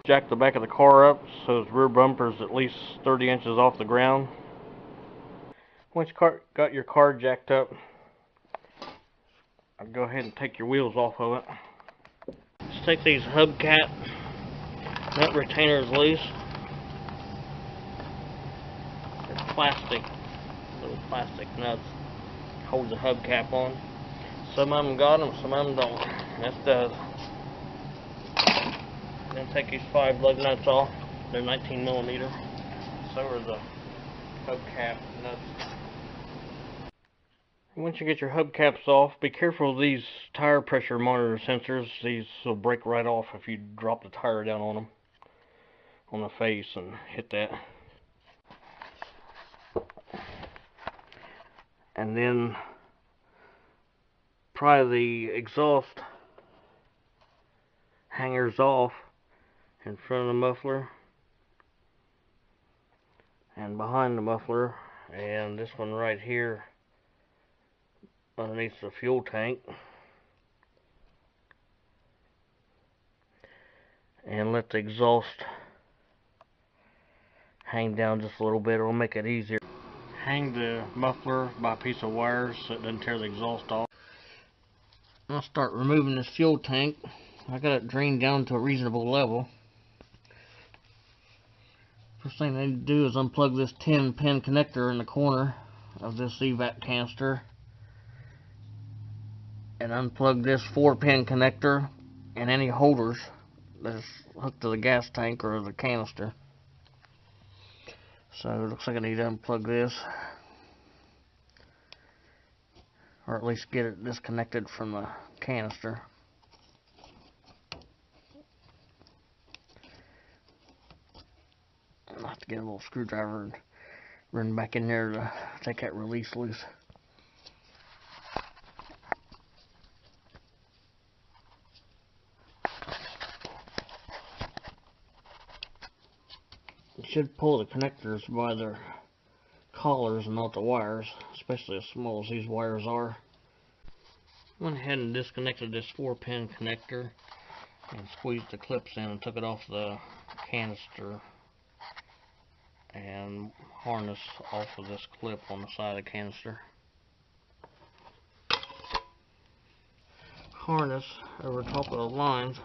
Jack the back of the car up so his rear bumper is at least 30 inches off the ground. Once you got your car jacked up, I'll go ahead and take your wheels off of it. Just take these hubcap nut retainers loose. They're plastic, little plastic nuts. Hold the hubcap on. Some of them got them, some of them don't. This does. Then take these 5 lug nuts off. They're 19mm. So are the hubcap nuts. Once you get your hubcaps off, be careful of these tire pressure monitor sensors. These will break right off if you drop the tire down on them, on the face, and hit that. And then pry the exhaust hangers off in front of the muffler and behind the muffler, and this one right here underneath the fuel tank, and let the exhaust hang down just a little bit. It'll make it easier. Hang the muffler by a piece of wire so it doesn't tear the exhaust off. I'll start removing this fuel tank. I got it drained down to a reasonable level. First thing I need to do is unplug this 10-pin connector in the corner of this evac canister, and unplug this 4-pin connector and any holders that's hooked to the gas tank or the canister. So it looks like I need to unplug this, or at least get it disconnected from the canister. I'll have to get a little screwdriver and run back in there to take that release loose. You should pull the connectors by their collars and not the wires, especially as small as these wires are. I went ahead and disconnected this 4-pin connector and squeezed the clips in and took it off the canister and harness off of this clip on the side of the canister. Harness over top of the lines.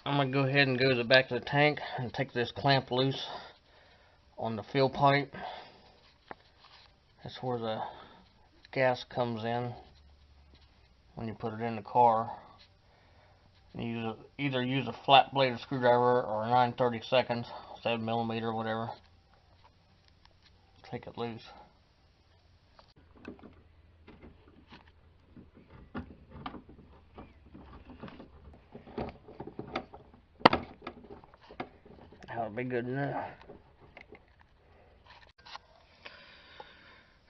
I'm going to go ahead and go to the back of the tank and take this clamp loose on the fill pipe. That's where the gas comes in when you put it in the car. You either use a flat bladed screwdriver or a 9/32, 7mm or whatever. Take it loose. That'll be good enough.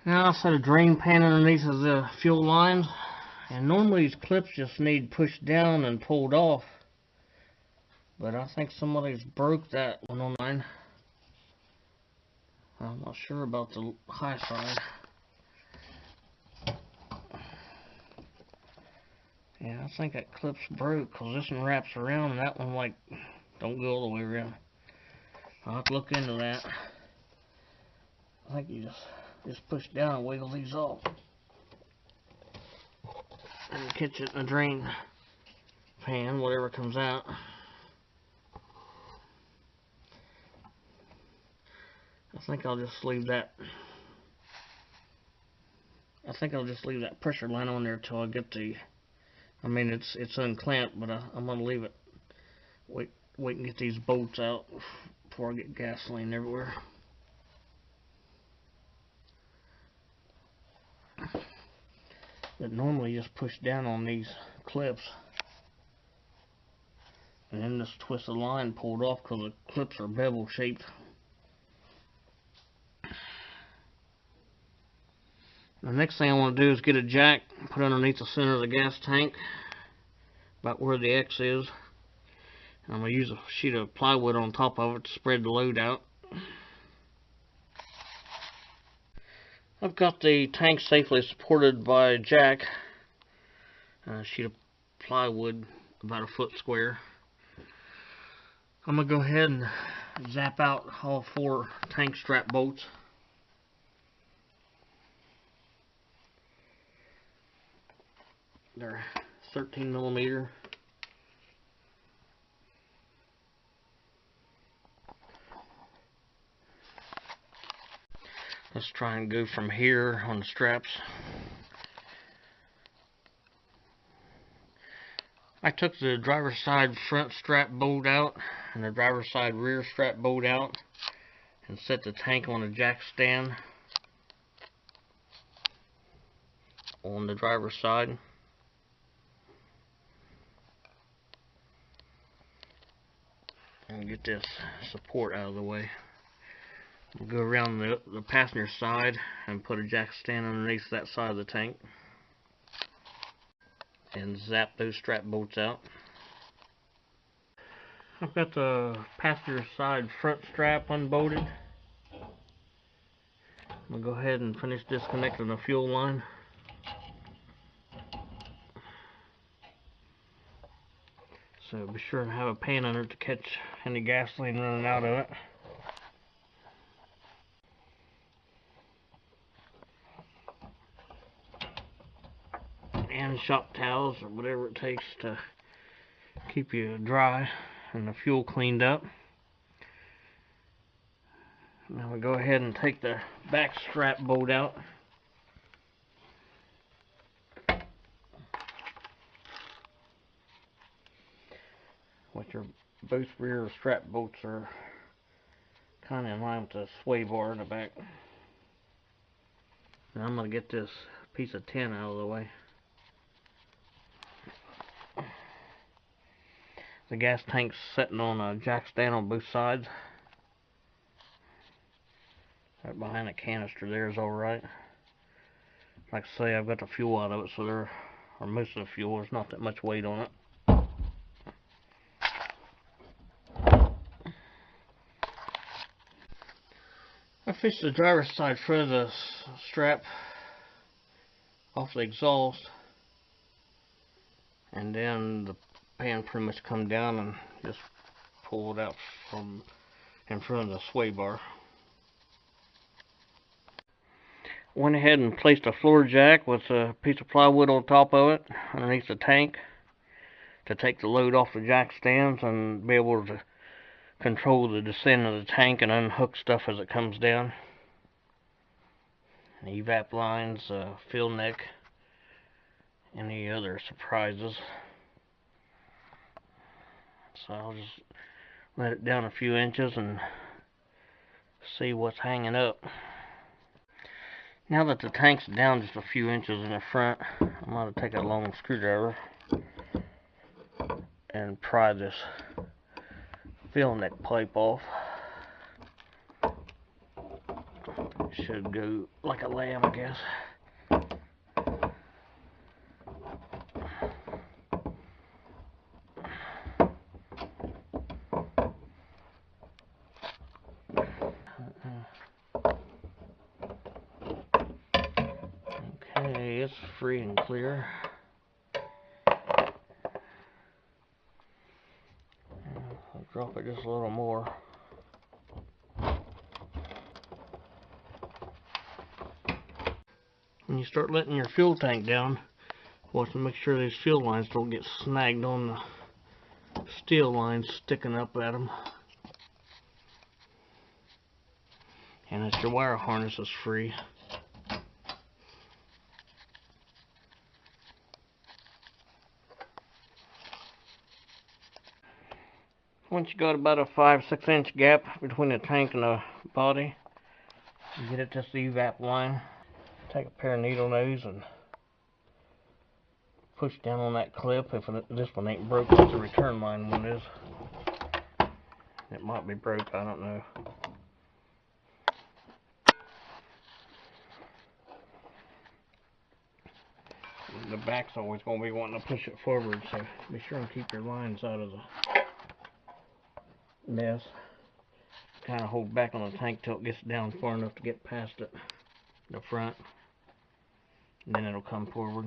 Now I set a drain pan underneath of the fuel lines, and normally these clips just need pushed down and pulled off, but I think somebody's broke that one on mine. I'm not sure about the high side. Yeah, I think that clip's broke because this one wraps around and that one like don't go all the way around. I'll have to look into that. I think you just push down and wiggle these off and catch it in the drain pan, whatever comes out. I think I'll just leave that. I think I'll just leave that pressure line on there till I get the. I mean, it's unclamped, but I'm gonna leave it. Wait and get these bolts out before I get gasoline everywhere. But normally you just push down on these clips and then just twist the line pulled off because the clips are bevel shaped. The next thing I want to do is get a jack, put underneath the center of the gas tank, about where the X is. And I'm going to use a sheet of plywood on top of it to spread the load out. I've got the tank safely supported by a jack, a sheet of plywood about a foot square. I'm going to go ahead and zap out all 4 tank strap bolts. They're 13mm. Let's try and go from here on the straps. I took the driver's side front strap bolt out and the driver's side rear strap bolt out and set the tank on a jack stand on the driver's side. And get this support out of the way. We'll go around the passenger side and put a jack stand underneath that side of the tank and zap those strap bolts out. I've got the passenger side front strap unbolted. We'll go ahead and finish disconnecting the fuel line. So be sure to have a pan under it to catch any gasoline running out of it. And shop towels or whatever it takes to keep you dry and the fuel cleaned up. Now we go ahead and take the back strap bolt out. Both rear strap bolts are kind of in line with the sway bar in the back. Now I'm going to get this piece of tin out of the way. The gas tank's sitting on a jack stand on both sides. Right behind the canister there is alright. Like I say, I've got the fuel out of it, so or most of the fuel, there's not that much weight on it. I fished the driver's side front of the strap off the exhaust, and then the pan pretty much come down and just pull it out from in front of the sway bar. Went ahead and placed a floor jack with a piece of plywood on top of it underneath the tank to take the load off the jack stands and be able to control the descent of the tank and unhook stuff as it comes down. Evap lines, fill neck, any other surprises. So I'll just let it down a few inches and see what's hanging up. Now that the tank's down just a few inches in the front, I'm going to take a long screwdriver and pry this fill neck pipe off. It should go like a lamb, I guess. Okay, it's free and clear. I'll drop it just a little more. When you start letting your fuel tank down, watch to make sure these fuel lines don't get snagged on the steel lines sticking up at them. And that your wire harness is free. Once you got about a 5-6 inch gap between the tank and the body, you get it to the evap line. Take a pair of needle nose and push down on that clip. If this one ain't broke, it's a return line one is. It might be broke, I don't know. the back's always going to be wanting to push it forward, so be sure and keep your lines out of the mess. Kind of hold back on the tank till it gets down far enough to get past it, the front, and then it'll come forward.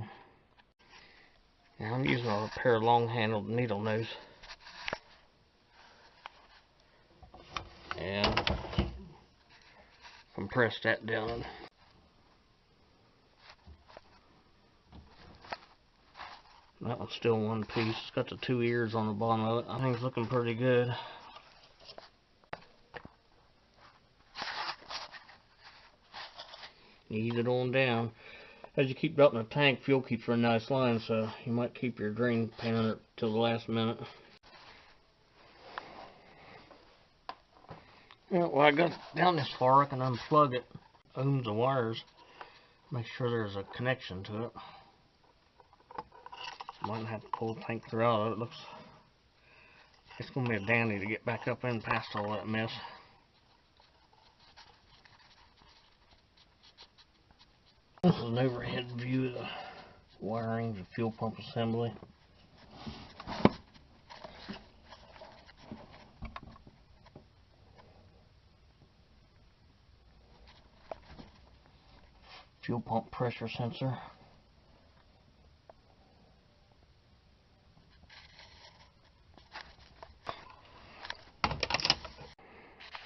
Now I'm using a pair of long-handled needle nose, and compress that down. That one's still one piece. It's got the 2 ears on the bottom of it. I think it's looking pretty good. Ease it on down. As you keep dropping the tank, fuel keeps a nice line, so you might keep your drain pan on it till the last minute. Yeah, well, I got down this far, I can unplug it, ohm the wires, make sure there's a connection to it. Might have to pull the tank throughout. It looks, it's going to be a dandy to get back up in past all that mess. This is an overhead view of the wiring, the fuel pump assembly. Fuel pump pressure sensor.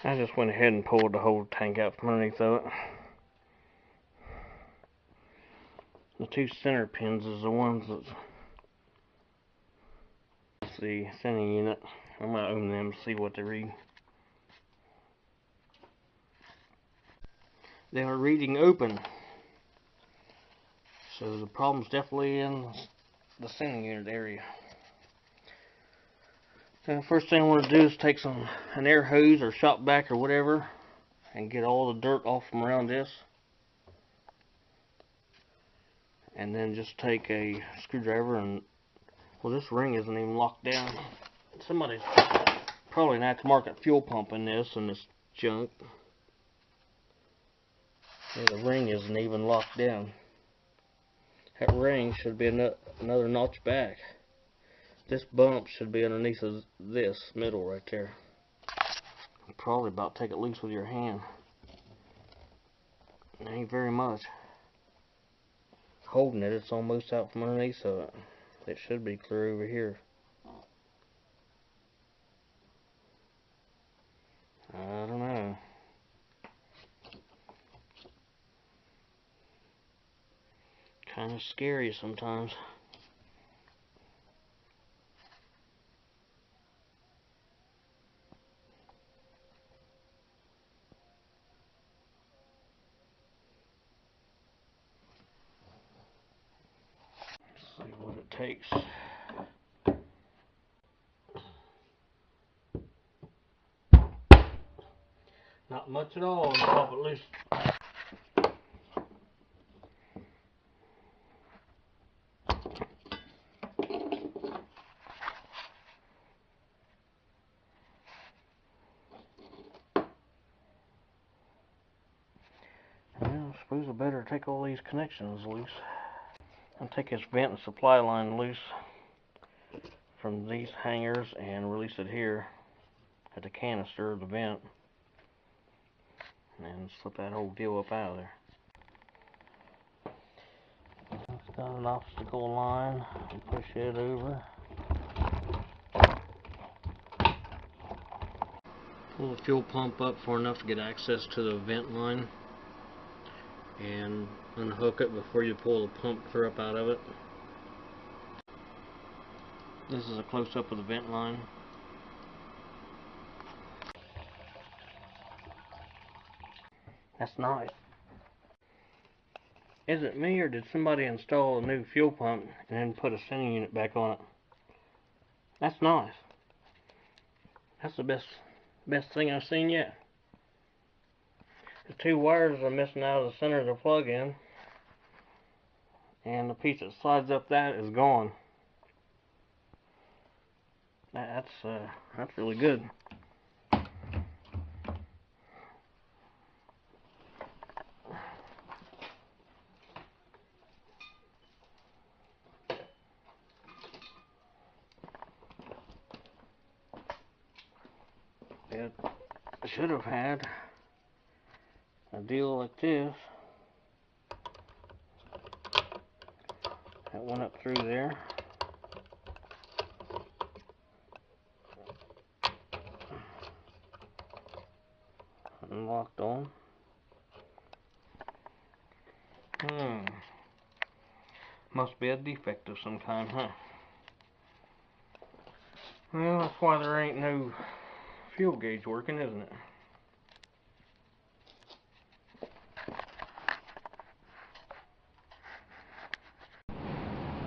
I just went ahead and pulled the whole tank out from underneath of it. The 2 center pins is the ones that's the sending unit. I'm going to open them to see what they read. They are reading open. So the problem's definitely in the sending unit area. And the first thing I want to do is take an air hose or shop vac or whatever and get all the dirt off from around this. And then just take a screwdriver and, well, this ring isn't even locked down. Somebody's probably an aftermarket fuel pump in this and this junk. Yeah, the ring isn't even locked down. That ring should be another notch back. This bump should be underneath of this middle right there. Probably about take it loose with your hand. It ain't very much. Holding it, it's almost out from underneath of it. It should be clear over here. I don't know. Kind of scary sometimes. Let's see what it takes. Not much at all to pop it loose. Well, I suppose I better take all these connections loose. I'll take this vent and supply line loose from these hangers and release it here at the canister of the vent. And slip that whole deal up out of there. It's got an obstacle line. Push it over. Pull the fuel pump up far enough to get access to the vent line. And unhook it before you pull the pump clear up out of it. This is a close-up of the vent line. That's nice. Is it me, or did somebody install a new fuel pump and then put a sending unit back on it? That's nice. That's the best thing I've seen yet. The 2 wires are missing out of the center of the plug-in, and the piece that slides up that is gone. That's really good. It should have had a deal like this that went up through there. And locked on. Must be a defect of some kind, huh? Well, that's why there ain't no fuel gauge working, isn't it?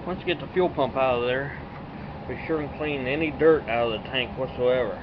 Once you get the fuel pump out of there, be sure and clean any dirt out of the tank whatsoever.